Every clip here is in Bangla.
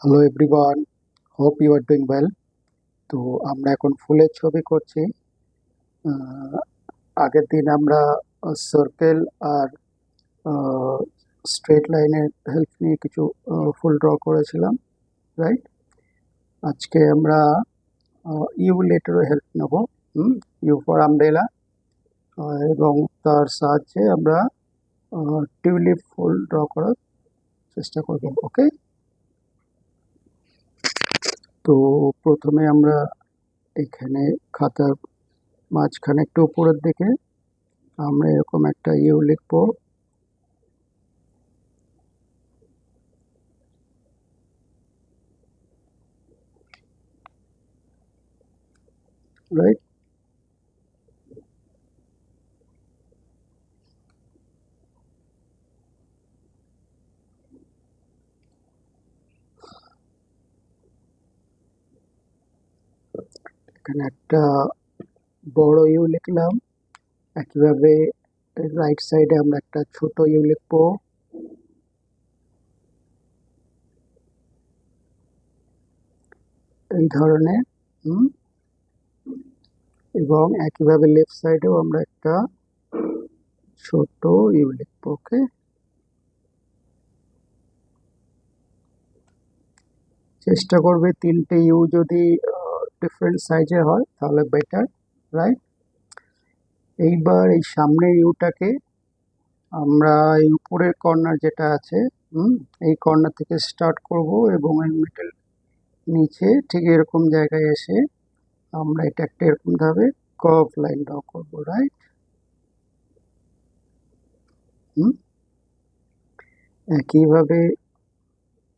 Hello everyone, hope you are doing well. তো আমরা এখন ফুলের ছবি করছি। আহ, আগের দিন আমরা সার্কেল আর স্ট্রেট লাইনের হেল্প নিয়ে কিছু ফুল ড্র করেছিলাম, রাইট? আজকে আমরা ইউ লেটারের হেল্প নেব। ইউ ফর আমব্রেলা, এবং তার সাহায্যে আমরা টিউলিপ ফুল ড্র করার চেষ্টা করব। ওকে, তো প্রথমে আমরা এখানে খাতার মাঝখানে একটু উপরের দিকে আমরা এরকম একটা ইউ লিখবো, রাইট? এখানে একটা বড় ইউ লিখলাম। একইভাবে রাইট সাইডে আমরা একটা ছোট ইউ লিখবো, এই ধরনের। হুম, এবং একইভাবে লেফট সাইডেও আমরা একটা ছোট ইউ লিখবো। ওকে, চেষ্টা করবে তিনটে ইউ যদি ডিফারেন্ট সাইজে হয় তাহলে বেটার, রাইট? এইবার এই সামনের ইউটাকে আমরা এই উপরের কর্নার যেটা আছে, এই কর্নার থেকে স্টার্ট করব এবং এর মিডল নিচে ঠিক এরকম জায়গায় এসে আমরা এটা একটা এরকম ভাবে কার্ভ লাইন ড্র করবো, রাইট? একইভাবে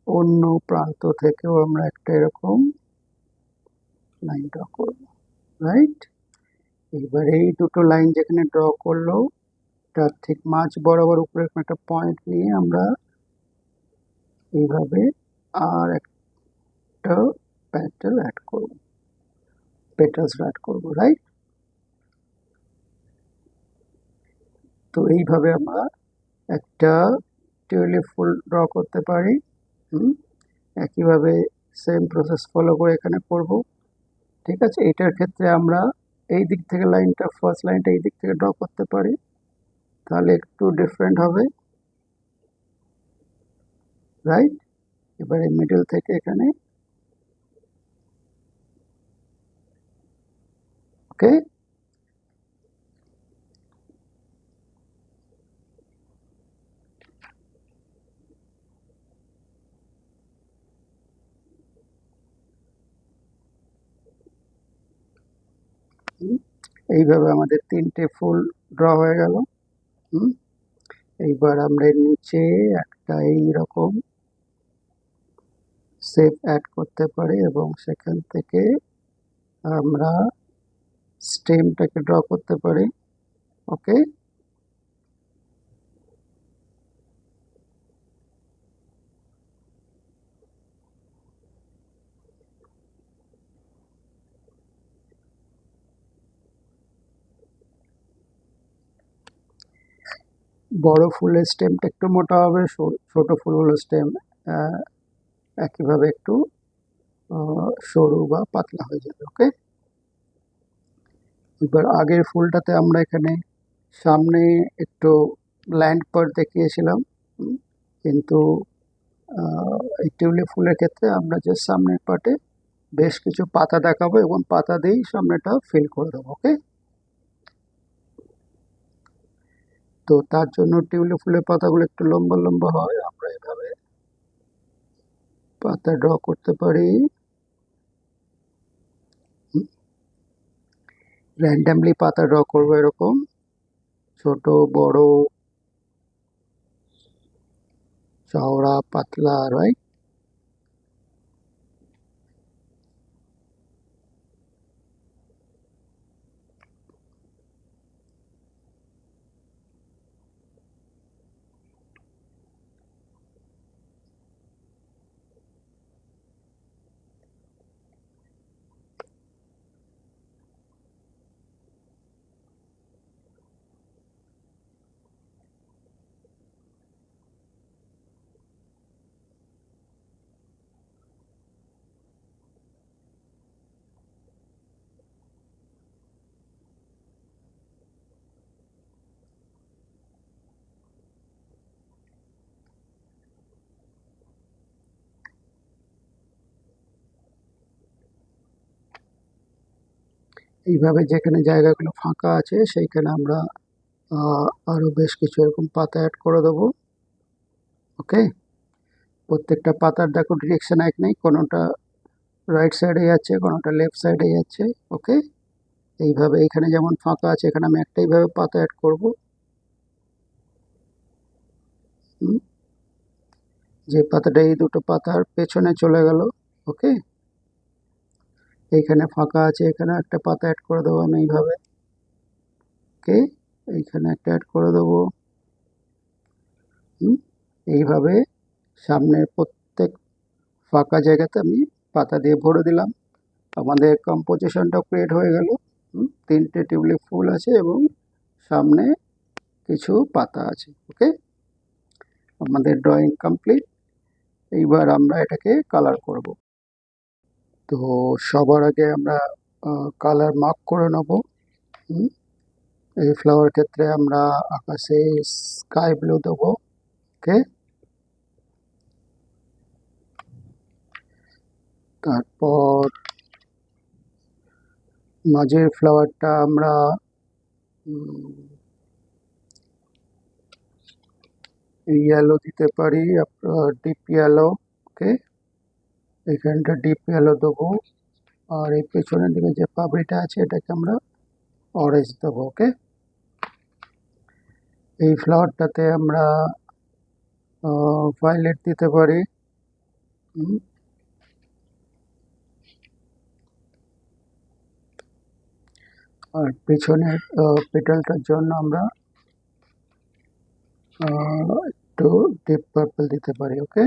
অন্য প্রান্ত থেকেও আমরা একটা এরকম লাইন ড্র করবো, রাইট? এবার এই দুটো লাইন যেখানে ড্র করলো তার ঠিক মাঝ বরাবর উপরে একটা পয়েন্ট নিয়ে আমরা এইভাবে আর একটা প্যাটেল অ্যাড করবো, পেটালস অ্যাড করবো, রাইট? তো এইভাবে আমরা একটা টিউলিপ ফুল ড্র করতে পারি। একইভাবে সেম প্রসেস ফলো করে এখানে করব। ঠিক আছে, এটার ক্ষেত্রে আমরা এই দিক থেকে লাইনটা, ফার্স্ট লাইনটা এই দিক থেকে ড্র করতে পারি, তাহলে একটু ডিফারেন্ট হবে, রাইট? এবারে মিডল থেকে এখানে, ওকে। এইভাবে আমাদের তিনটে ফুল ড্র হয়ে গেল। এইবার আমরা এর নিচে একটা এইরকম শেপ অ্যাড করতে পারি এবং সেখান থেকে আমরা স্টেমটাকে ড্র করতে পারি। ওকে, বড় ফুলের স্টেমটা একটু মোটা হবে, ছোট ফুলগুলোর স্টেম একইভাবে একটু সরু বা পাতলা হয়ে যাবে। ওকে, এবার আগের ফুলটাতে আমরা এখানে সামনে একটু ল্যান্ড পার্ট দেখিয়েছিলাম, কিন্তু এই টিউলিপ ফুলের ক্ষেত্রে আমরা যে সামনের পার্টে বেশ কিছু পাতা দেখাবো এবং পাতা দিয়েই সামনেটা ফিল করে দেবো। ওকে, তো তার জন্য টিউলিপ ফুলের পাতাগুলো একটু লম্বা লম্বা হয়, আমরা এভাবে পাতা ড্র করতে পারি। র্যান্ডামলি পাতা ড্র করবো এরকম ছোট বড় চওড়া পাতলা, রাইট? এইভাবে যেখানে জায়গাগুলো ফাঁকা আছে সেইখানে আমরা আরো বেশ কিছু এরকম পাতা অ্যাড করে দেবো। ওকে, প্রত্যেকটা পাতার দেখো ডিরেকশন এক নেই, কোনোটা রাইট সাইডে যাচ্ছে, কোনোটা লেফট সাইডে যাচ্ছে। ওকে, এইভাবে এখানে যেমন ফাঁকা আছে এখানে আমি একটা এইভাবে পাতা অ্যাড করব। যে পাতাটা এই দুটো পাতার পেছনে চলে গেল। ওকে, এইখানে ফাঁকা আছে, এখানে একটা পাতা অ্যাড করে দেবো আমি এইভাবে। ওকে, এইখানে একটা অ্যাড করে দেবো। এইভাবে সামনের প্রত্যেক ফাঁকা জায়গাতে আমি পাতা দিয়ে ভরে দিলাম। আমাদের কম্পোজিশনটা ক্রিয়েট হয়ে গেল। তিনটে টিউলিপ ফুল আছে এবং সামনে কিছু পাতা আছে। ওকে, আমাদের ড্রয়িং কমপ্লিট। এইবার আমরা এটাকে কালার করব। তো সবার আগে আমরা কালার মার্ক করে নেব। এই ফ্লাওয়ার ক্ষেত্রে আমরা আকাশে স্কাই ব্লু দেবো। ওকে, তারপর মাঝের ফ্লাওয়ারটা আমরা ইয়েলো দিতে পারি, আপনার ডিপ ইয়েলো। ওকে, এখানটা ডিপ ইয়েলো দেবো। আর এই পেছনের দিকে যে পাপড়িটা আছে এটাকে আমরা অরেঞ্জ দেবো। ওকে, এই ফ্লাওয়ারটাতে আমরা ভায়োলেট দিতে পারি। আর পেছনের পেটালটার জন্য আমরা একটু ডিপ পার্পল দিতে পারি। ওকে,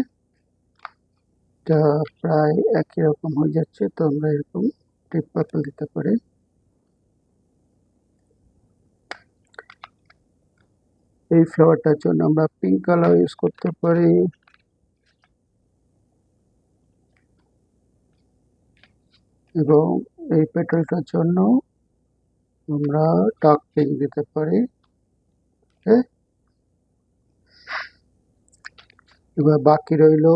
এটা প্রায় একই রকম হয়ে যাচ্ছে, তো আমরা এরকম ডিপ পার্পল দিতে পারি। এই ফ্লাওয়ারটার জন্য আমরা পিঙ্ক কালার ইউজ করতে পারি। এবং এই পেটালটার জন্য আমরা ডার্ক পিঙ্ক দিতে পারি। এবার বাকি রইল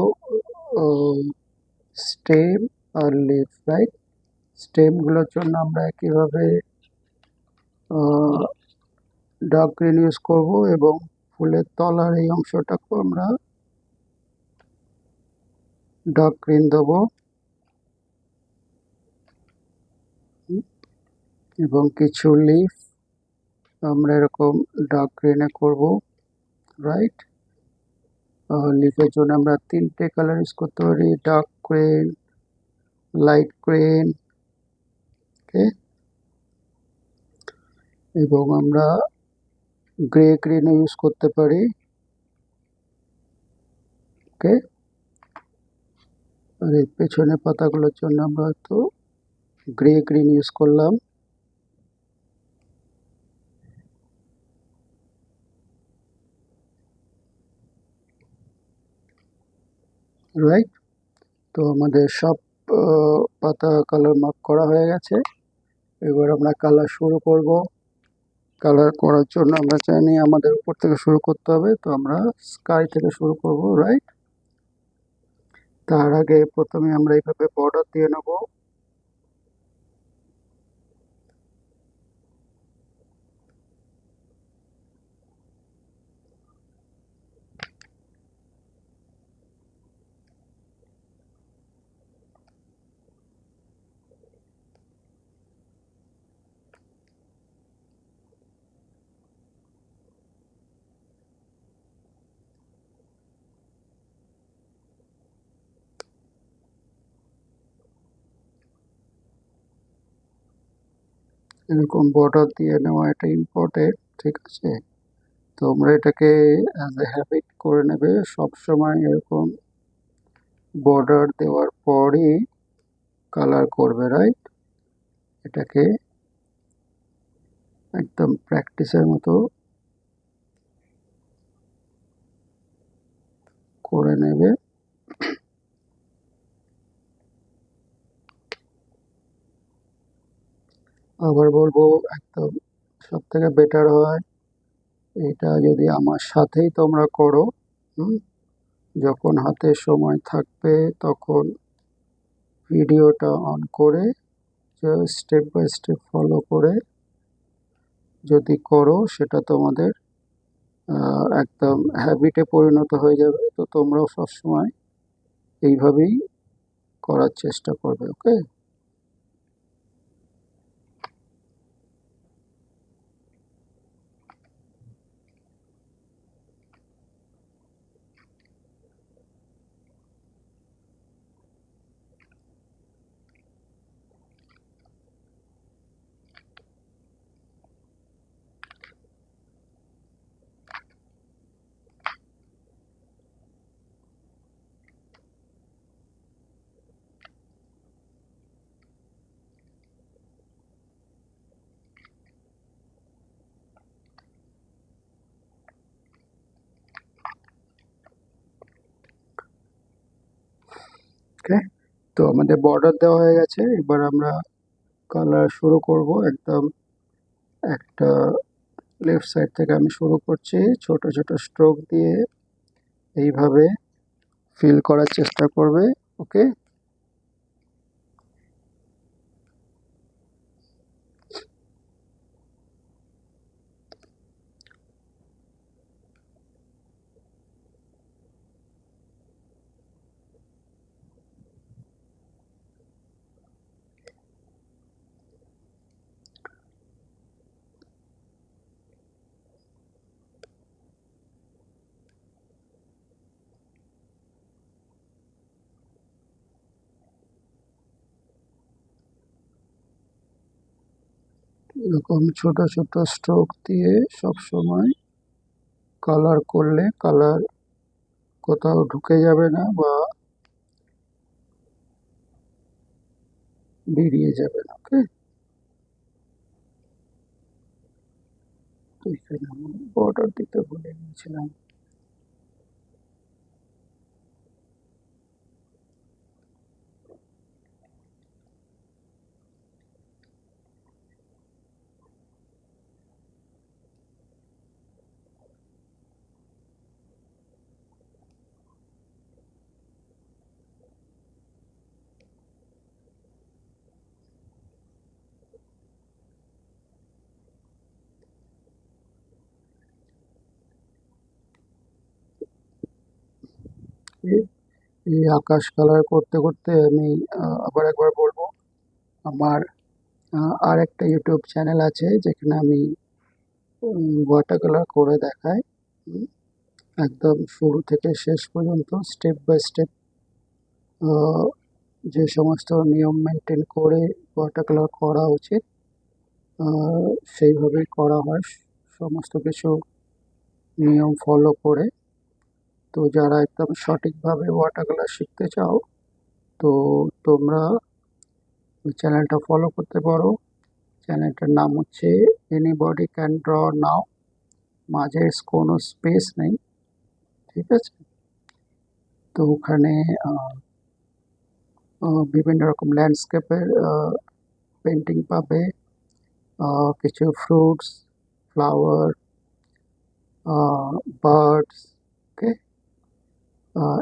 স্টেম আর লিফ। রাইট, স্টেমগুলোর জন্য আমরা একইভাবে ডার্ক গ্রিন ইউজ করব এবং ফুলের তলার এই অংশটাকেও আমরা ডার্ক গ্রিন দেবো এবং কিছু লিফ আমরা এরকম ডার্ক গ্রিনে করব। রাইট, লিফের জন্য আমরা তিনটে কালার ইউজ করতে পারি, ডার্ক গ্রিন, লাইট গ্রিন। ওকে, এবং আমরা গ্রে গ্রিনও ইউজ করতে পারি। ওকে, আর এই পেছনে পাতাগুলোর জন্য আমরা হয়তো গ্রে গ্রিন ইউজ করলাম। রাইট, তো আমাদের সব পাতা কালার মার্ক করা হয়ে গেছে। এবার আমরা কালার শুরু করব। কালার করার জন্য আমরা জানি আমাদের উপর থেকে শুরু করতে হবে, তো আমরা স্কাই থেকে শুরু করব। রাইট, তার আগে প্রথমে আমরা এইভাবে বর্ডার দিয়ে নেব। এরকম বর্ডার দিয়ে নেওয়া এটা ইম্পর্টেন্ট। ঠিক আছে, তোমরা এটাকে অ্যাজ এ হ্যাবিট করে নেবে, সবসময় এরকম বর্ডার দেওয়ার পরই কালার করবে। রাইট, এটাকে একদম প্র্যাকটিসের মতো করে নেবে। আবার বলবো, একদম সব থেকে বেটার হয় এটা যদি আমার সাথেই তোমরা করো। যখন হাতে সময় থাকবে তখন ভিডিওটা অন করে স্টেপ বাই স্টেপ ফলো করে যদি করো সেটা তোমাদের একদম হ্যাবিটে পরিণত হয়ে যাবে। তো তোমরাও সবসময় এইভাবেই করার চেষ্টা করবে। ওকে, ওকে। তো আমাদের বর্ডার দেওয়া হয়ে গেছে, এবার আমরা কালার শুরু করব। একদম একটা লেফট সাইড থেকে আমি শুরু করছি, ছোট ছোট স্ট্রোক দিয়ে এইভাবে ফিল করার চেষ্টা করবে। ওকে, এরকম ছোট ছোট স্ট্রোক দিয়ে সব সময় কালার করলে কালার কোথাও ঢুকে যাবে না বা বেরিয়ে যাবে না। ওকে, তো এখানে আমি বর্ডার দিতে ভুলে গিয়েছিলাম। এই এই আকাশ কালার করতে করতে আমি আবার একবার বলবো, আমার আর একটা ইউটিউব চ্যানেল আছে যেখানে আমি ওয়াটার কালার করে দেখাই। উম, একদম শুরু থেকে শেষ পর্যন্ত স্টেপ বাই স্টেপ যে সমস্ত নিয়ম মেনটেন করে ওয়াটার কালার করা উচিত সেইভাবেই করা হয়, সমস্ত কিছু নিয়ম ফলো করে। তো যারা একদম সঠিকভাবে ওয়াটার কালার শিখতে চাও, তো তোমরা ওই চ্যানেলটা ফলো করতে পারো। চ্যানেলটার নাম হচ্ছে এনিবডি ক্যান ড্র নাও, মাঝে কোনো স্পেস নেই, ঠিক আছে? তো ওখানে বিভিন্ন রকম ল্যান্ডস্কেপের পেন্টিং পাবে, কিছু ফ্রুটস, ফ্লাওয়ার, বার্ডস, ওকে,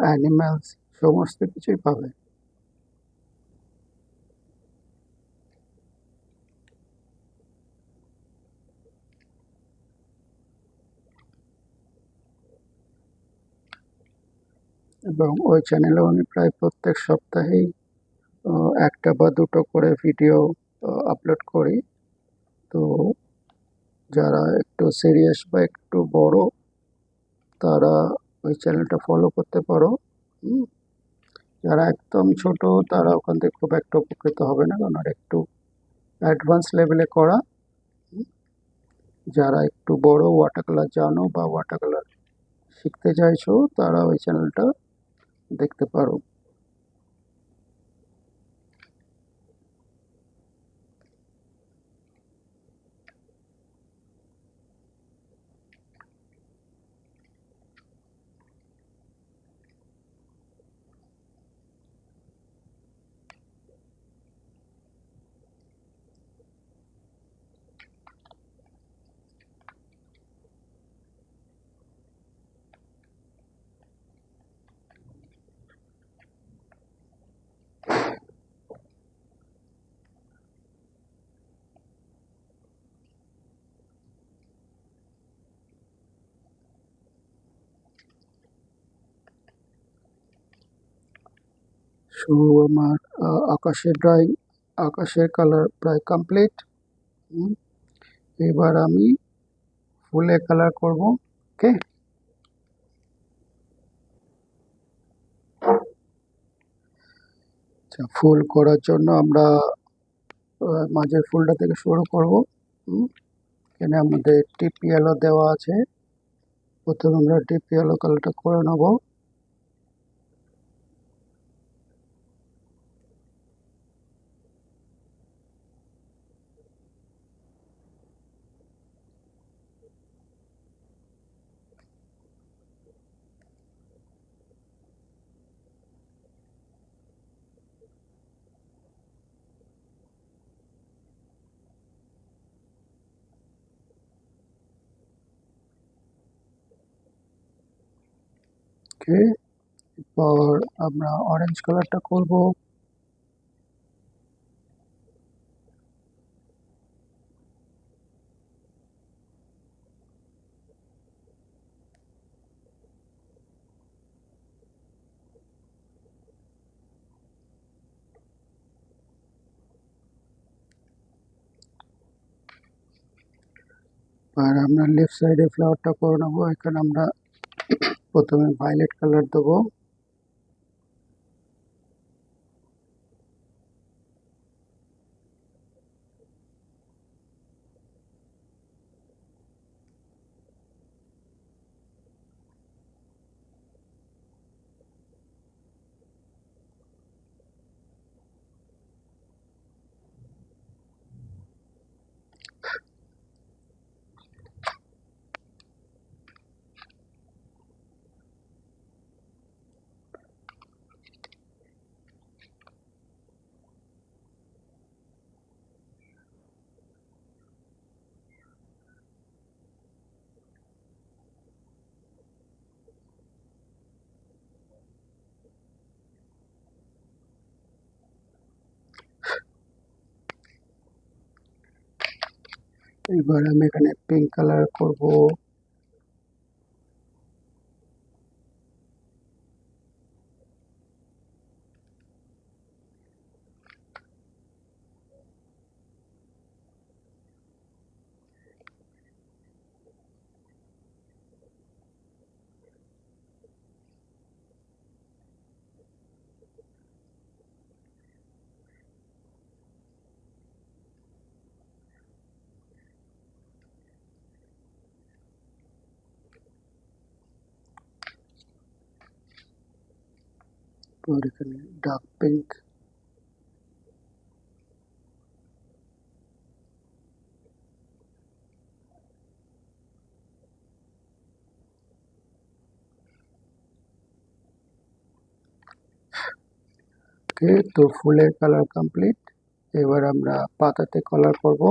অ্যানিম্যালস, সমস্ত কিছুই পাবে। এবং ওই চ্যানেলে আমি প্রায় প্রত্যেক সপ্তাহেই একটা বা দুটো করে ভিডিও আপলোড করি। তো যারা একটু সিরিয়াস বা একটু বড়, তারা ওই চ্যানেলটা ফলো করতে পারো। হুম, যারা একদম ছোট, তারা ওখান থেকে খুব একটা উপকৃত হবে না, কারণ আর একটু অ্যাডভান্স লেভেলে করা। হুম, যারা একটু বড় ওয়াটার কালার জানো বা ওয়াটার কালার শিখতে চাইছো, তারা ওই চ্যানেলটা দেখতে পারো। সো আমার আকাশের ড্রয়িং, আকাশের কালার প্রায় কমপ্লিট। এবার আমি ফুলে কালার করব। ওকে, আচ্ছা, ফুল করার জন্য আমরা মাঝের ফুলটা থেকে শুরু করব। এখানে আমাদের টিপ ইয়েলো দেওয়া আছে। প্রথমে আমরা টিপ ইয়েলো কালারটা করে নেব। ওকে, এরপর আমরা অরেঞ্জ কালারটা করব। আর আমরা লেফট সাইডে ফ্লাওয়ারটা করে নেবো। এখানে আমরা প্রথমে ভায়োলেট কালার দেবো। এবার আমি এখানে পিঙ্ক কালার করব। আর এখানে ডার্ক পিঙ্ক। ওকে, তো ফুলের কালার কমপ্লিট। এবার আমরা পাতাতে কালার করব।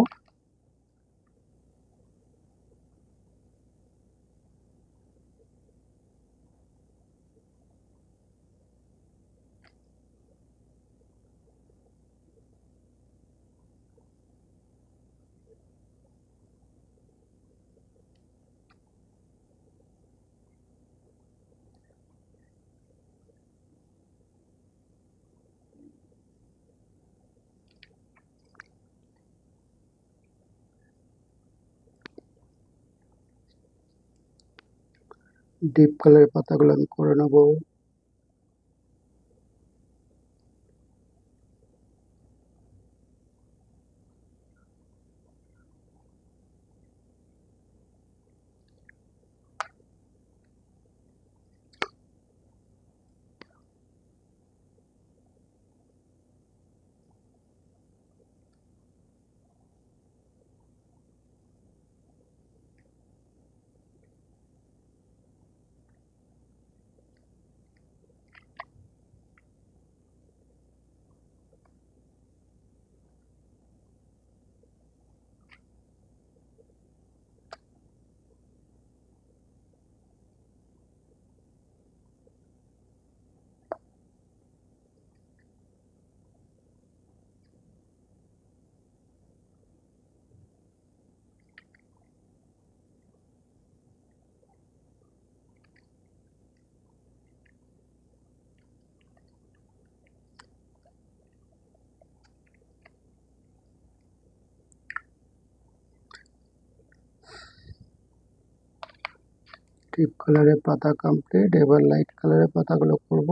ডিপ কালারের পাতাগুলো আমি করে নেব। ডিপ কালারের পাতা কমপ্লিট। এবার লাইট কালারের পাতাগুলো করব।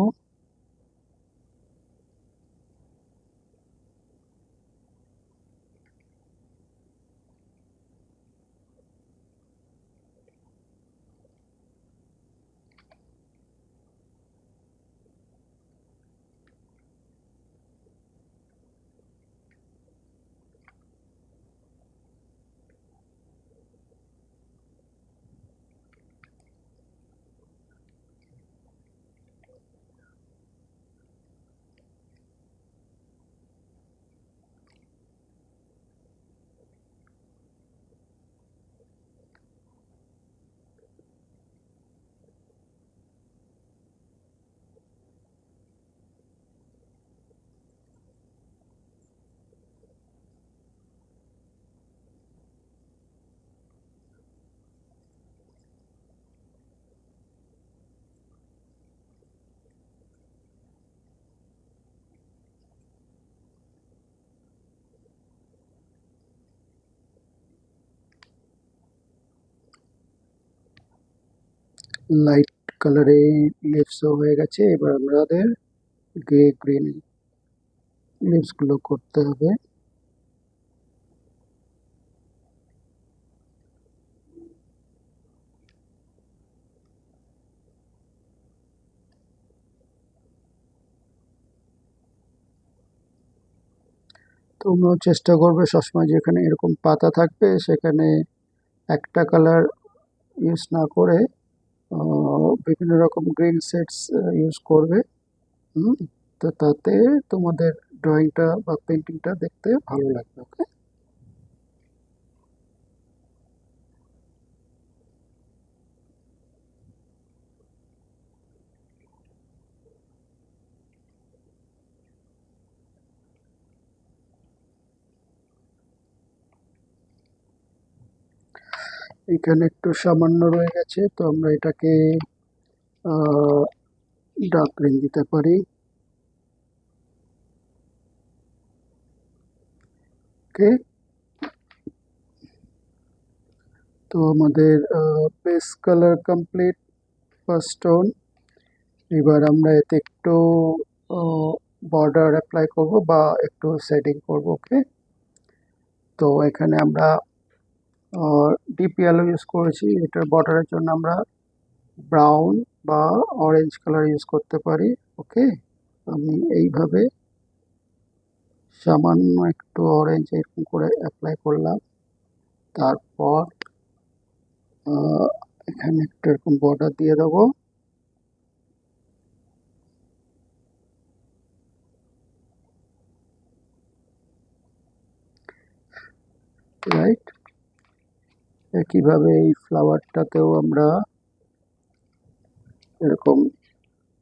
লাইট কালারে লিভসও হয়ে গেছে। এবার আমাদের গ্রে গ্রিন লিভস গুলো করতে হবে। তোমরাও চেষ্টা করবে সবসময় যেখানে এরকম পাতা থাকবে সেখানে একটা কালার ইউজ না করে বিভিন্ন রকম গ্রিন শেডস ইউজ করবে। তো তাতে তোমাদের ড্রয়িংটা বা পেন্টিংটা দেখতে ভালো লাগবে। ওকে, এখানে একটু সামান্য রয়ে গেছে, তো আমরা এটাকে ডার্ক গ্রিন দিতে পারি। ওকে, তো আমাদের base colour complete, first tone. এবার আমরা এতে একটু বর্ডার অ্যাপ্লাই করব বা একটু শেডিং করব। ওকে, তো এখানে আমরা ডিপ ইয়েলো ইউজ করেছি। এটার বর্ডারের জন্য আমরা ব্রাউন বা অরেঞ্জ কালার ইউজ করতে পারি। ওকে, আমি এইভাবে সামান্য একটু অরেঞ্জ এরকম করে অ্যাপ্লাই করলাম। তারপর এখানে একটু এরকম বর্ডার দিয়ে দেবো। রাইট, একইভাবে এই ফ্লাওয়ারটাতেও আমরা এরকম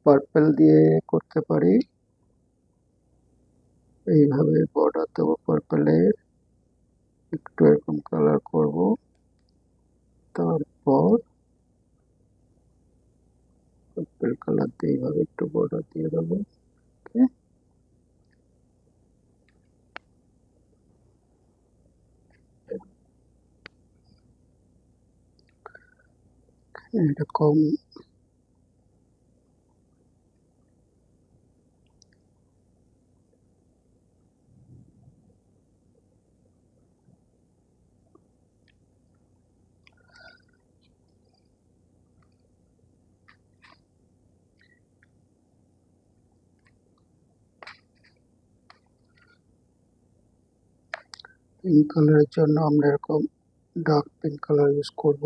পার্পল দিয়ে করতে পারি। এইভাবে বর্ডার দেবো পার্পলের, একটু এরকম কালার করব। তারপর পার্পল কালার দিয়ে এইভাবে একটু বর্ডার দিয়ে দেবো। ওকে, এরকম পিঙ্ক কালারের জন্য আমরা এরকম ডার্ক পিঙ্ক কালার ইউজ করব।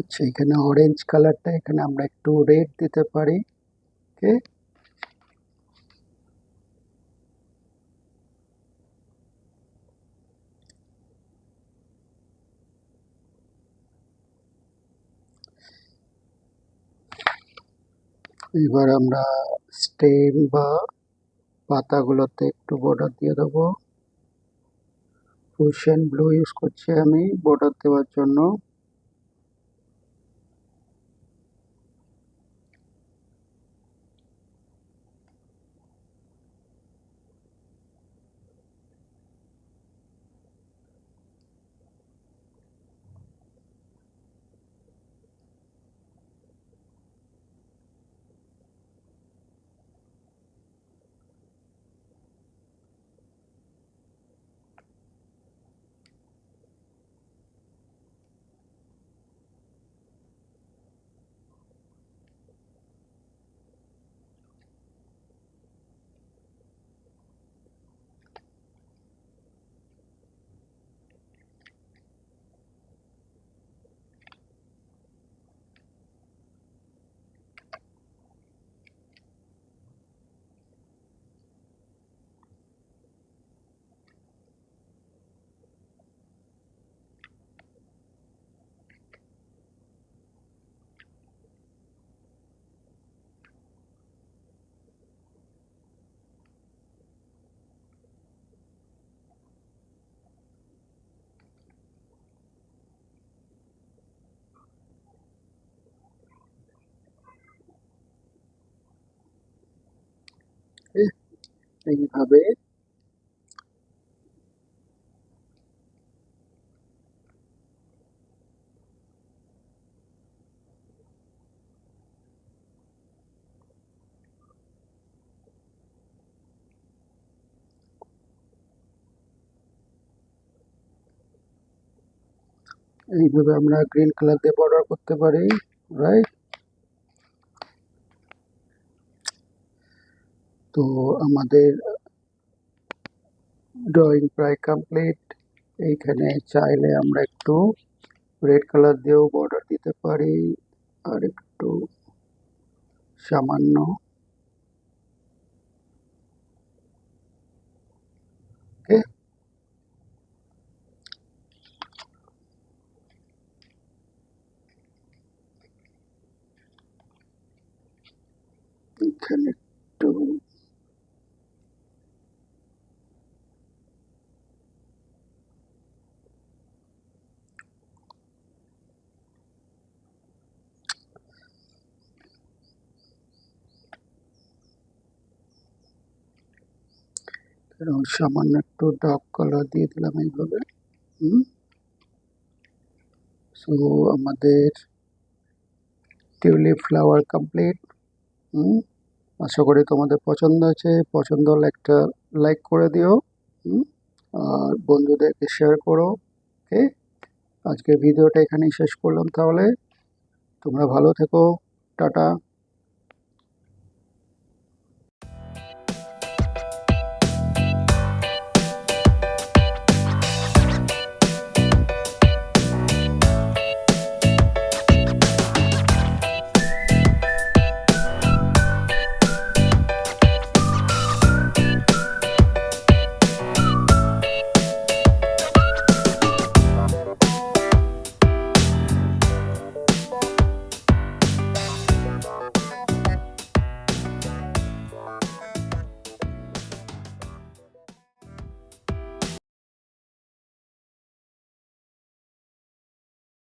আচ্ছা, এখানে অরেঞ্জ কালারটা এখানে আমরা একটু রেড দিতে পারি। ওকে, এবার আমরা স্টেম বা পাতাগুলোতে একটু বর্ডার দিয়ে দেবো। রুশিয়ান ব্লু ইউজ করছি আমি বর্ডার দেওয়ার জন্য। এইভাবে এইভাবে আমরা গ্রিন কালার দিয়ে বর্ডার করতে পারি, রাইট? তো আমাদের ড্রয়িং প্রায় কমপ্লিট। এইখানে চাইলে আমরা একটু রেড কালার দিয়েও বর্ডার দিতে পারি, আর একটু সামান্য। ওকে, এখানে একটু সামান্য একটু ডার্ক কালার দিয়ে দিলাম এইভাবে। সো আমাদের টিউলিপ ফ্লাওয়ার কমপ্লিট। আশা করি তোমাদের পছন্দ আছে। পছন্দ হলে একটা লাইক করে দিও, হুম, আর বন্ধুদেরকে শেয়ার করো। ওকে, আজকের ভিডিওটা এখানেই শেষ করলাম তাহলে। তোমরা ভালো থেকো। টাটা।